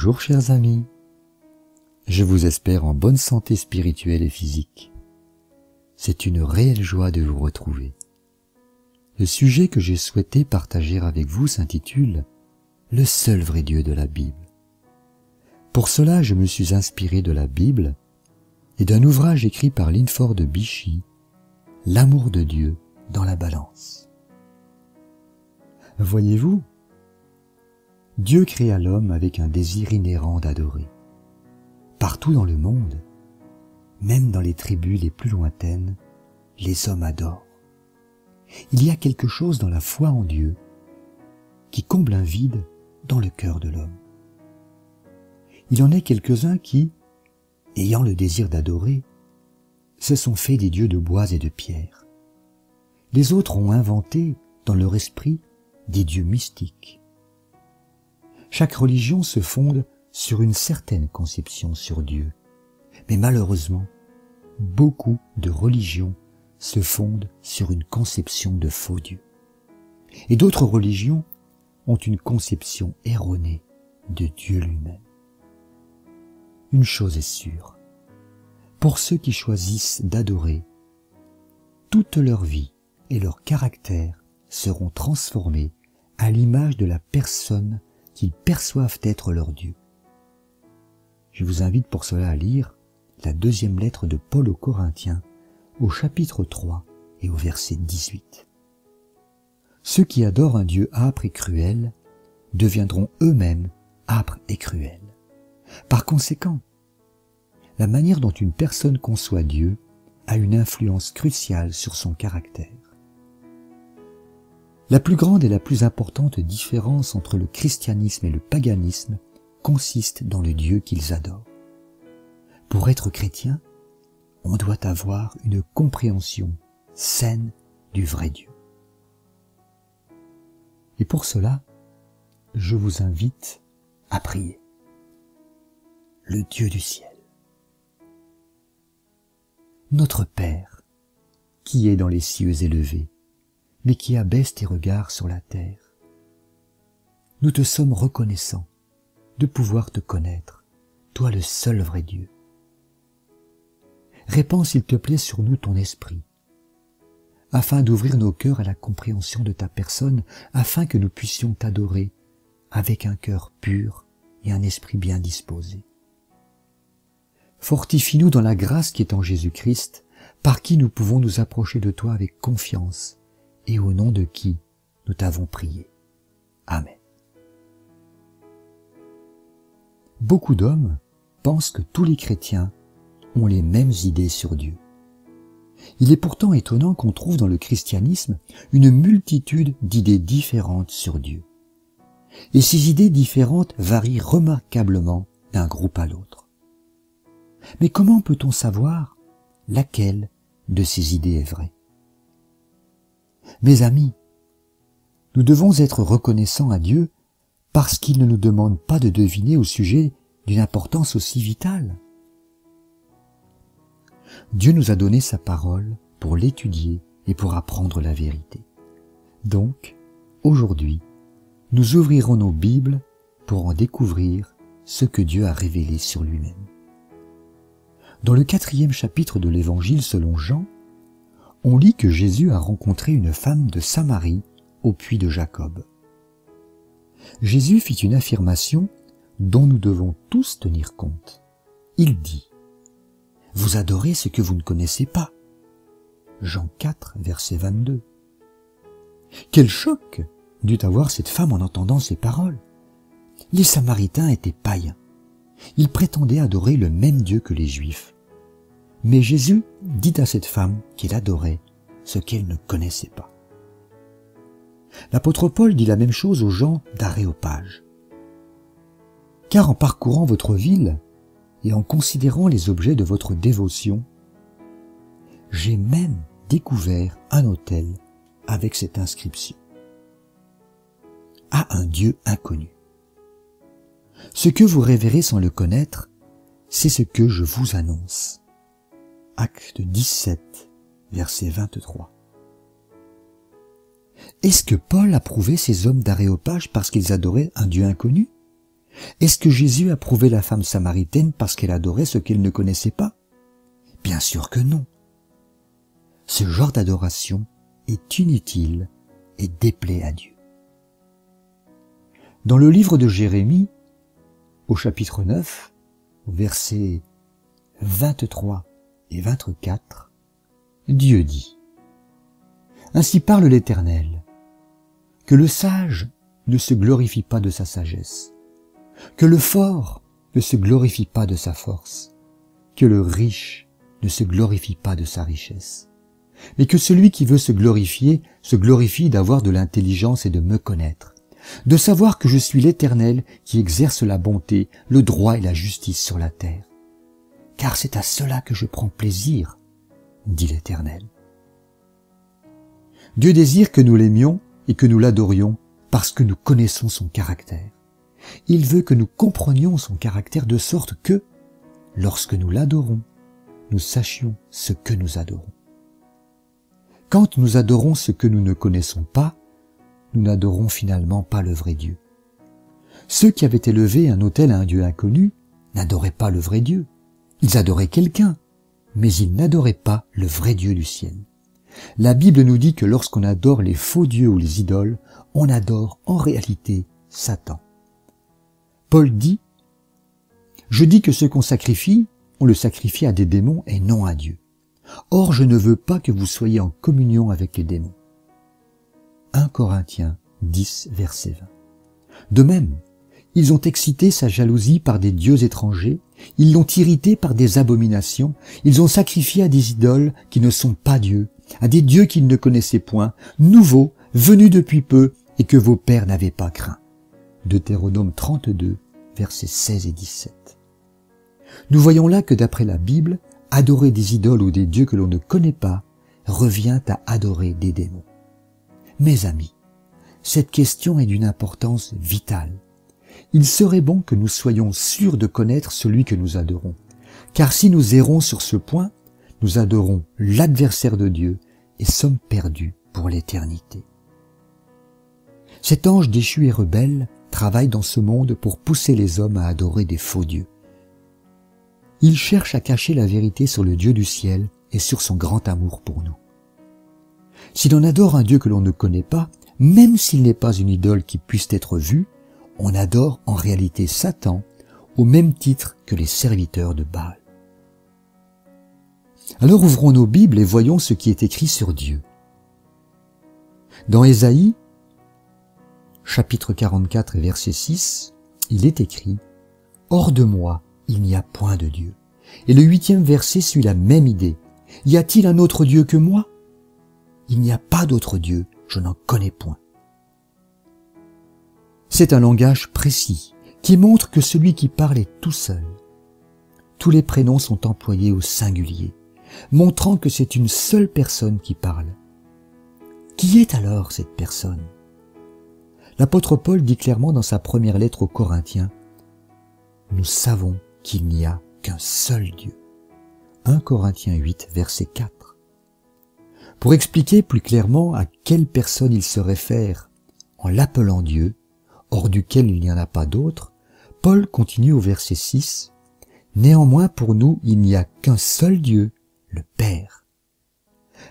Bonjour chers amis, je vous espère en bonne santé spirituelle et physique. C'est une réelle joie de vous retrouver. Le sujet que j'ai souhaité partager avec vous s'intitule « Le seul vrai Dieu de la Bible ». Pour cela, je me suis inspiré de la Bible et d'un ouvrage écrit par Linford Bichy, « L'amour de Dieu dans la balance ». Voyez-vous, Dieu créa l'homme avec un désir inhérent d'adorer. Partout dans le monde, même dans les tribus les plus lointaines, les hommes adorent. Il y a quelque chose dans la foi en Dieu qui comble un vide dans le cœur de l'homme. Il en est quelques-uns qui, ayant le désir d'adorer, se sont faits des dieux de bois et de pierre. Les autres ont inventé, dans leur esprit, des dieux mystiques. Chaque religion se fonde sur une certaine conception sur Dieu. Mais malheureusement, beaucoup de religions se fondent sur une conception de faux dieux. Et d'autres religions ont une conception erronée de Dieu lui-même. Une chose est sûre, pour ceux qui choisissent d'adorer, toute leur vie et leur caractère seront transformés à l'image de la personne qu'ils perçoivent être leur Dieu. Je vous invite pour cela à lire la deuxième lettre de Paul aux Corinthiens, au chapitre 3 et au verset 18. Ceux qui adorent un Dieu âpre et cruel deviendront eux-mêmes âpres et cruels. Par conséquent, la manière dont une personne conçoit Dieu a une influence cruciale sur son caractère. La plus grande et la plus importante différence entre le christianisme et le paganisme consiste dans le Dieu qu'ils adorent. Pour être chrétien, on doit avoir une compréhension saine du vrai Dieu. Et pour cela, je vous invite à prier. Le Dieu du ciel. Notre Père, qui est dans les cieux élevés, mais qui abaisse tes regards sur la terre. Nous te sommes reconnaissants de pouvoir te connaître, toi le seul vrai Dieu. Répands s'il te plaît sur nous ton esprit, afin d'ouvrir nos cœurs à la compréhension de ta personne, afin que nous puissions t'adorer avec un cœur pur et un esprit bien disposé. Fortifie-nous dans la grâce qui est en Jésus-Christ, par qui nous pouvons nous approcher de toi avec confiance, et au nom de qui nous t'avons prié. Amen. Beaucoup d'hommes pensent que tous les chrétiens ont les mêmes idées sur Dieu. Il est pourtant étonnant qu'on trouve dans le christianisme une multitude d'idées différentes sur Dieu. Et ces idées différentes varient remarquablement d'un groupe à l'autre. Mais comment peut-on savoir laquelle de ces idées est vraie ? Mes amis, nous devons être reconnaissants à Dieu parce qu'il ne nous demande pas de deviner au sujet d'une importance aussi vitale. Dieu nous a donné sa parole pour l'étudier et pour apprendre la vérité. Donc, aujourd'hui, nous ouvrirons nos Bibles pour en découvrir ce que Dieu a révélé sur lui-même. Dans le 4e chapitre de l'Évangile selon Jean, on lit que Jésus a rencontré une femme de Samarie au puits de Jacob. Jésus fit une affirmation dont nous devons tous tenir compte. Il dit « Vous adorez ce que vous ne connaissez pas » Jean 4, verset 22. Quel choc dut avoir cette femme en entendant ces paroles. Les Samaritains étaient païens. Ils prétendaient adorer le même Dieu que les Juifs. Mais Jésus dit à cette femme qu'il adorait ce qu'elle ne connaissait pas. L'apôtre Paul dit la même chose aux gens d'Aréopage. Car en parcourant votre ville et en considérant les objets de votre dévotion, j'ai même découvert un autel avec cette inscription. À un Dieu inconnu. Ce que vous révérez sans le connaître, c'est ce que je vous annonce. Acte 17, verset 23. Est-ce que Paul approuvait ces hommes d'Aréopage parce qu'ils adoraient un Dieu inconnu? Est-ce que Jésus approuvait la femme samaritaine parce qu'elle adorait ce qu'elle ne connaissait pas? Bien sûr que non. Ce genre d'adoration est inutile et déplaît à Dieu. Dans le livre de Jérémie, au chapitre 9, versets 23 et 24, Dieu dit: Ainsi parle l'Éternel, que le sage ne se glorifie pas de sa sagesse, que le fort ne se glorifie pas de sa force, que le riche ne se glorifie pas de sa richesse, mais que celui qui veut se glorifie d'avoir de l'intelligence et de me connaître, de savoir que je suis l'Éternel qui exerce la bonté, le droit et la justice sur la terre. Car c'est à cela que je prends plaisir, dit l'Éternel. Dieu désire que nous l'aimions et que nous l'adorions parce que nous connaissons son caractère. Il veut que nous comprenions son caractère de sorte que, lorsque nous l'adorons, nous sachions ce que nous adorons. Quand nous adorons ce que nous ne connaissons pas, nous n'adorons finalement pas le vrai Dieu. Ceux qui avaient élevé un autel à un Dieu inconnu n'adoraient pas le vrai Dieu. Ils adoraient quelqu'un, mais ils n'adoraient pas le vrai Dieu du ciel. La Bible nous dit que lorsqu'on adore les faux dieux ou les idoles, on adore en réalité Satan. Paul dit: « Je dis que ce qu'on sacrifie, on le sacrifie à des démons et non à Dieu. Or, je ne veux pas que vous soyez en communion avec les démons. » 1 Corinthiens 10, verset 20. De même, ils ont excité sa jalousie par des dieux étrangers, ils l'ont irrité par des abominations, ils ont sacrifié à des idoles qui ne sont pas dieux, à des dieux qu'ils ne connaissaient point, nouveaux, venus depuis peu, et que vos pères n'avaient pas craint. Deutéronome 32, versets 16 et 17. Nous voyons là que d'après la Bible, adorer des idoles ou des dieux que l'on ne connaît pas revient à adorer des démons. Mes amis, cette question est d'une importance vitale. Il serait bon que nous soyons sûrs de connaître celui que nous adorons, car si nous errons sur ce point, nous adorons l'adversaire de Dieu et sommes perdus pour l'éternité. Cet ange déchu et rebelle travaille dans ce monde pour pousser les hommes à adorer des faux dieux. Il cherche à cacher la vérité sur le Dieu du ciel et sur son grand amour pour nous. Si l'on adore un Dieu que l'on ne connaît pas, même s'il n'est pas une idole qui puisse être vue, on adore en réalité Satan au même titre que les serviteurs de Baal. Alors ouvrons nos Bibles et voyons ce qui est écrit sur Dieu. Dans Ésaïe, chapitre 44 et verset 6, il est écrit « Hors de moi, il n'y a point de Dieu ». Et le 8e verset suit la même idée. « Y a-t-il un autre Dieu que moi ? Il n'y a pas d'autre Dieu, je n'en connais point. » C'est un langage précis qui montre que celui qui parle est tout seul. Tous les prénoms sont employés au singulier, montrant que c'est une seule personne qui parle. Qui est alors cette personne? L'apôtre Paul dit clairement dans sa première lettre aux Corinthiens: « Nous savons qu'il n'y a qu'un seul Dieu. » 1 Corinthiens 8, verset 4. Pour expliquer plus clairement à quelle personne il se réfère en l'appelant Dieu, hors duquel il n'y en a pas d'autre, Paul continue au verset 6, « Néanmoins pour nous il n'y a qu'un seul Dieu, le Père. »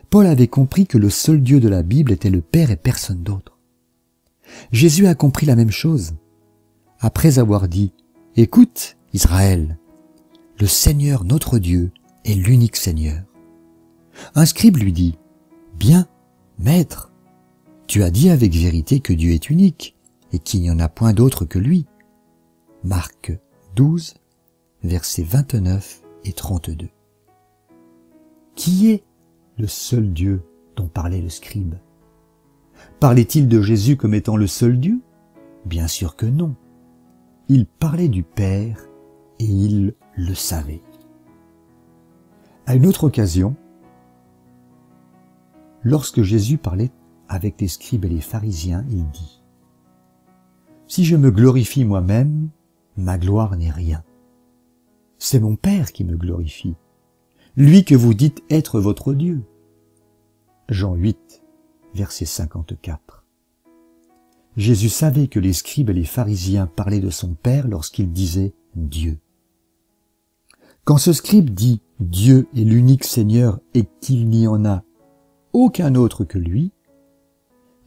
Paul avait compris que le seul Dieu de la Bible était le Père et personne d'autre. Jésus a compris la même chose. Après avoir dit « Écoute, Israël, le Seigneur notre Dieu est l'unique Seigneur. » Un scribe lui dit « Bien, maître, tu as dit avec vérité que Dieu est unique et qu'il n'y en a point d'autre que lui. » Marc 12, versets 29 et 32. Qui est le seul Dieu dont parlait le scribe? Parlait-il de Jésus comme étant le seul Dieu? Bien sûr que non. Il parlait du Père et il le savait. À une autre occasion, lorsque Jésus parlait avec les scribes et les pharisiens, il dit « Si je me glorifie moi-même, ma gloire n'est rien. C'est mon Père qui me glorifie, lui que vous dites être votre Dieu. » Jean 8, verset 54. Jésus savait que les scribes et les pharisiens parlaient de son Père lorsqu'ils disaient Dieu. Quand ce scribe dit Dieu est l'unique Seigneur et qu'il n'y en a aucun autre que lui,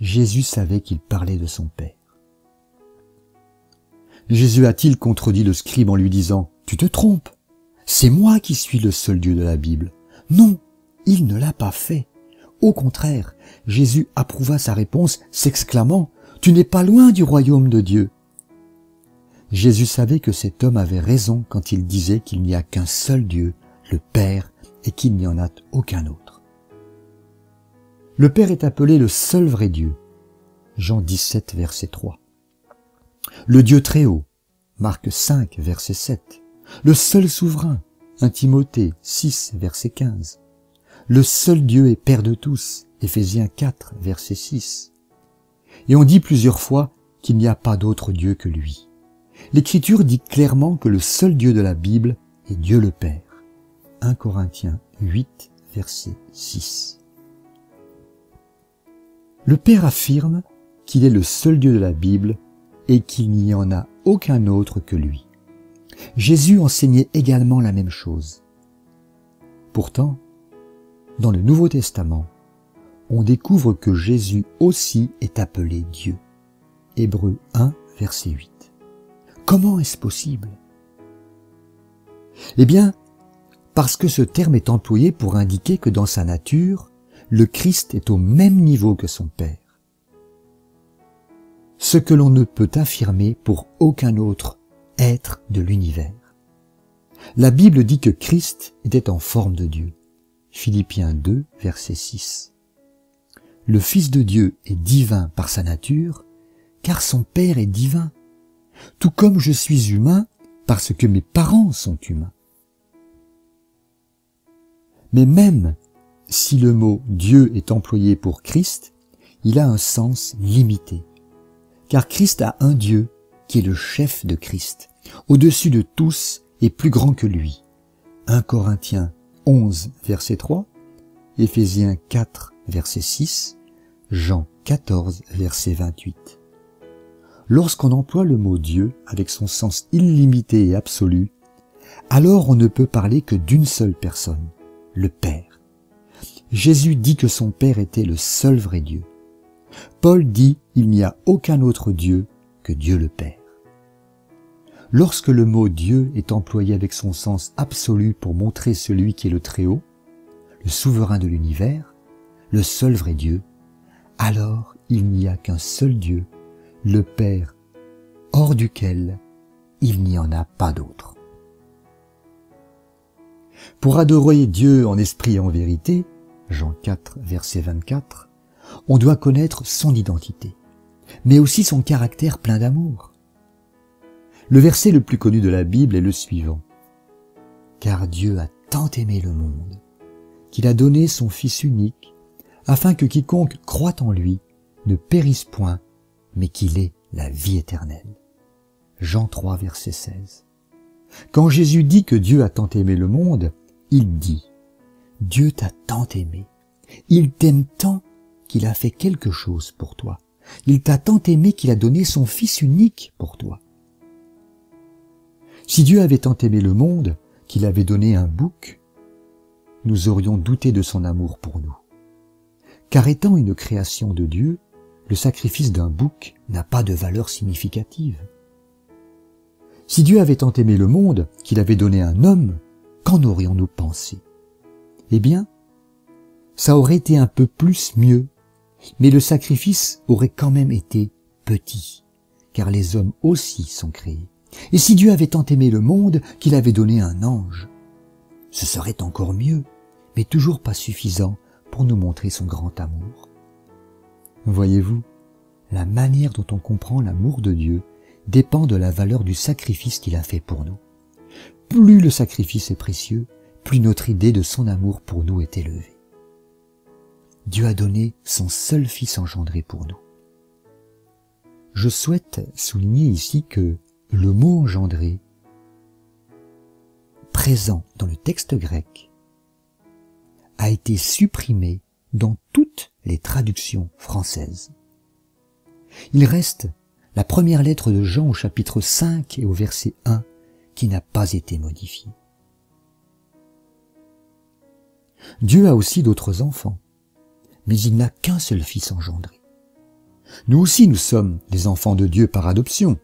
Jésus savait qu'il parlait de son Père. Jésus a-t-il contredit le scribe en lui disant « Tu te trompes, c'est moi qui suis le seul Dieu de la Bible ». Non, il ne l'a pas fait. Au contraire, Jésus approuva sa réponse, s'exclamant « Tu n'es pas loin du royaume de Dieu ». Jésus savait que cet homme avait raison quand il disait qu'il n'y a qu'un seul Dieu, le Père, et qu'il n'y en a aucun autre. Le Père est appelé le seul vrai Dieu. Jean 17, verset 3. Le Dieu très haut. Marc 5, verset 7. Le seul souverain. 1 Timothée 6, verset 15. Le seul Dieu est Père de tous. Éphésiens 4, verset 6. Et on dit plusieurs fois qu'il n'y a pas d'autre Dieu que lui. L'Écriture dit clairement que le seul Dieu de la Bible est Dieu le Père. 1 Corinthiens 8, verset 6. Le Père affirme qu'il est le seul Dieu de la Bible et qu'il n'y en a aucun autre que lui. Jésus enseignait également la même chose. Pourtant, dans le Nouveau Testament, on découvre que Jésus aussi est appelé Dieu. Hébreux 1, verset 8. Comment est-ce possible? Eh bien, parce que ce terme est employé pour indiquer que dans sa nature, le Christ est au même niveau que son Père. Ce que l'on ne peut affirmer pour aucun autre être de l'univers. La Bible dit que Christ était en forme de Dieu. Philippiens 2, verset 6. Le Fils de Dieu est divin par sa nature, car son Père est divin, tout comme je suis humain parce que mes parents sont humains. Mais même si le mot Dieu est employé pour Christ, il a un sens limité, car Christ a un Dieu qui est le chef de Christ, au-dessus de tous et plus grand que lui. 1 Corinthiens 11, verset 3, Éphésiens 4, verset 6, Jean 14, verset 28. Lorsqu'on emploie le mot Dieu avec son sens illimité et absolu, alors on ne peut parler que d'une seule personne, le Père. Jésus dit que son Père était le seul vrai Dieu. Paul dit il n'y a aucun autre Dieu que Dieu le Père. Lorsque le mot Dieu est employé avec son sens absolu pour montrer celui qui est le Très-Haut, le souverain de l'univers, le seul vrai Dieu, alors il n'y a qu'un seul Dieu, le Père, hors duquel il n'y en a pas d'autre. Pour adorer Dieu en esprit et en vérité, Jean 4, verset 24, on doit connaître son identité, mais aussi son caractère plein d'amour. Le verset le plus connu de la Bible est le suivant. « Car Dieu a tant aimé le monde, qu'il a donné son Fils unique, afin que quiconque croit en lui ne périsse point, mais qu'il ait la vie éternelle. » Jean 3, verset 16. Quand Jésus dit que Dieu a tant aimé le monde, il dit « Dieu t'a tant aimé, il t'aime tant qu'il a fait quelque chose pour toi. Il t'a tant aimé qu'il a donné son Fils unique pour toi. » Si Dieu avait tant aimé le monde qu'il avait donné un bouc, nous aurions douté de son amour pour nous. Car étant une création de Dieu, le sacrifice d'un bouc n'a pas de valeur significative. Si Dieu avait tant aimé le monde qu'il avait donné un homme, qu'en aurions-nous pensé? Eh bien, ça aurait été un peu plus mieux, mais le sacrifice aurait quand même été petit, car les hommes aussi sont créés. Et si Dieu avait tant aimé le monde qu'il avait donné un ange, ce serait encore mieux, mais toujours pas suffisant pour nous montrer son grand amour. Voyez-vous, la manière dont on comprend l'amour de Dieu dépend de la valeur du sacrifice qu'il a fait pour nous. Plus le sacrifice est précieux, plus notre idée de son amour pour nous est élevée. Dieu a donné son seul Fils engendré pour nous. Je souhaite souligner ici que le mot engendré, présent dans le texte grec, a été supprimé dans toutes les traductions françaises. Il reste la première lettre de Jean au chapitre 5 et au verset 1 qui n'a pas été modifiée. Dieu a aussi d'autres enfants, mais il n'a qu'un seul fils engendré. Nous aussi, nous sommes les enfants de Dieu par adoption.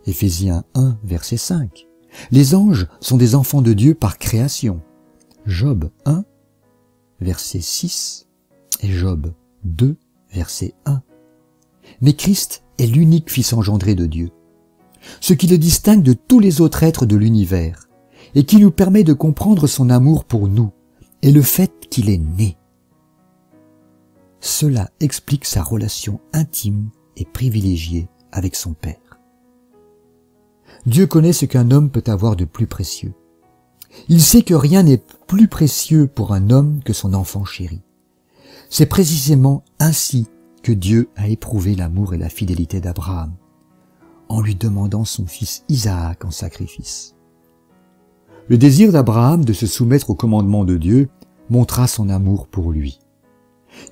Éphésiens 1, verset 5. Les anges sont des enfants de Dieu par création. Job 1, verset 6 et Job 2, verset 1. Mais Christ est l'unique fils engendré de Dieu, ce qui le distingue de tous les autres êtres de l'univers et qui nous permet de comprendre son amour pour nous et le fait qu'il est né. Cela explique sa relation intime et privilégiée avec son Père. Dieu connaît ce qu'un homme peut avoir de plus précieux. Il sait que rien n'est plus précieux pour un homme que son enfant chéri. C'est précisément ainsi que Dieu a éprouvé l'amour et la fidélité d'Abraham, en lui demandant son fils Isaac en sacrifice. Le désir d'Abraham de se soumettre au commandement de Dieu montra son amour pour lui.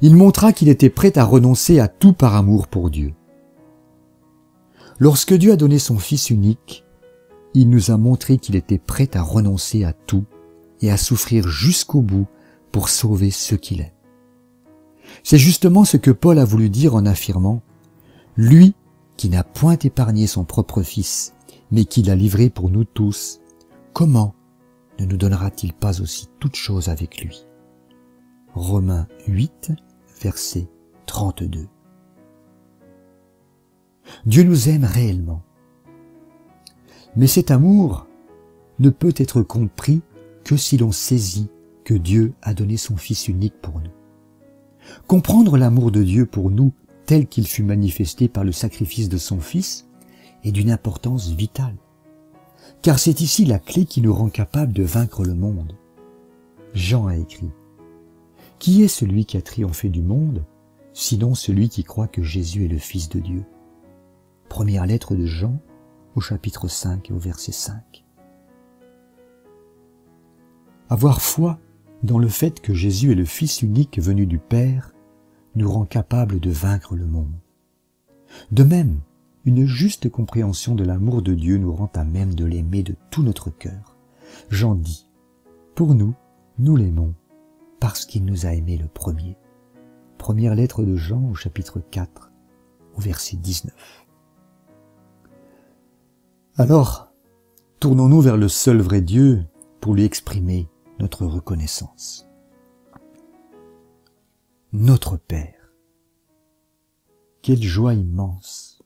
Il montra qu'il était prêt à renoncer à tout par amour pour Dieu. Lorsque Dieu a donné son Fils unique, il nous a montré qu'il était prêt à renoncer à tout et à souffrir jusqu'au bout pour sauver ceux qu'il aime. C'est justement ce que Paul a voulu dire en affirmant « Lui qui n'a point épargné son propre Fils, mais qui l'a livré pour nous tous, comment ne nous donnera-t-il pas aussi toutes choses avec lui ?» Romains 8, verset 32. Dieu nous aime réellement. Mais cet amour ne peut être compris que si l'on saisit que Dieu a donné son Fils unique pour nous. Comprendre l'amour de Dieu pour nous tel qu'il fut manifesté par le sacrifice de son Fils est d'une importance vitale. Car c'est ici la clé qui nous rend capables de vaincre le monde. Jean a écrit « Qui est celui qui a triomphé du monde, sinon celui qui croit que Jésus est le Fils de Dieu ?» Première lettre de Jean, au chapitre 5 et au verset 5. Avoir foi dans le fait que Jésus est le Fils unique venu du Père nous rend capables de vaincre le monde. De même, une juste compréhension de l'amour de Dieu nous rend à même de l'aimer de tout notre cœur. Jean dit « Pour nous, nous l'aimons, parce qu'il nous a aimés le premier. » Première lettre de Jean au chapitre 4, au verset 19. Alors, tournons-nous vers le seul vrai Dieu pour lui exprimer notre reconnaissance. Notre Père, quelle joie immense,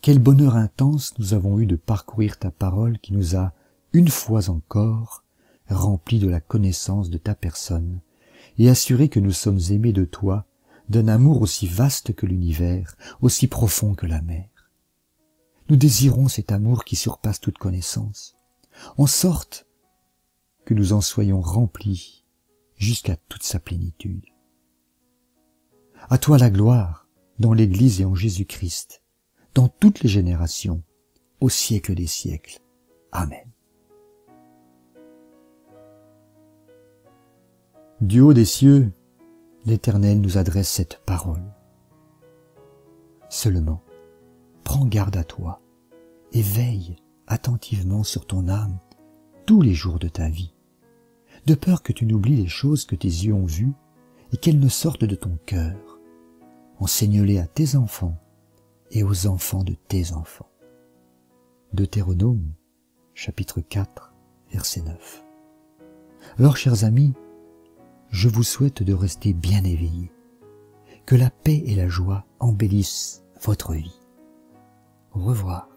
quel bonheur intense nous avons eu de parcourir ta parole qui nous a, une fois encore, remplis de la connaissance de ta personne et assuré que nous sommes aimés de toi d'un amour aussi vaste que l'univers, aussi profond que la mer. Nous désirons cet amour qui surpasse toute connaissance, en sorte que nous en soyons remplis jusqu'à toute sa plénitude. À toi la gloire, dans l'Église et en Jésus-Christ, dans toutes les générations, au siècle des siècles. Amen. Du haut des cieux, l'Éternel nous adresse cette parole. Seulement, prends garde à toi et veille attentivement sur ton âme tous les jours de ta vie, de peur que tu n'oublies les choses que tes yeux ont vues et qu'elles ne sortent de ton cœur. Enseigne-les à tes enfants et aux enfants de tes enfants. Deutéronome, chapitre 4, verset 9. Alors, chers amis, je vous souhaite de rester bien éveillés, que la paix et la joie embellissent votre vie. Au revoir.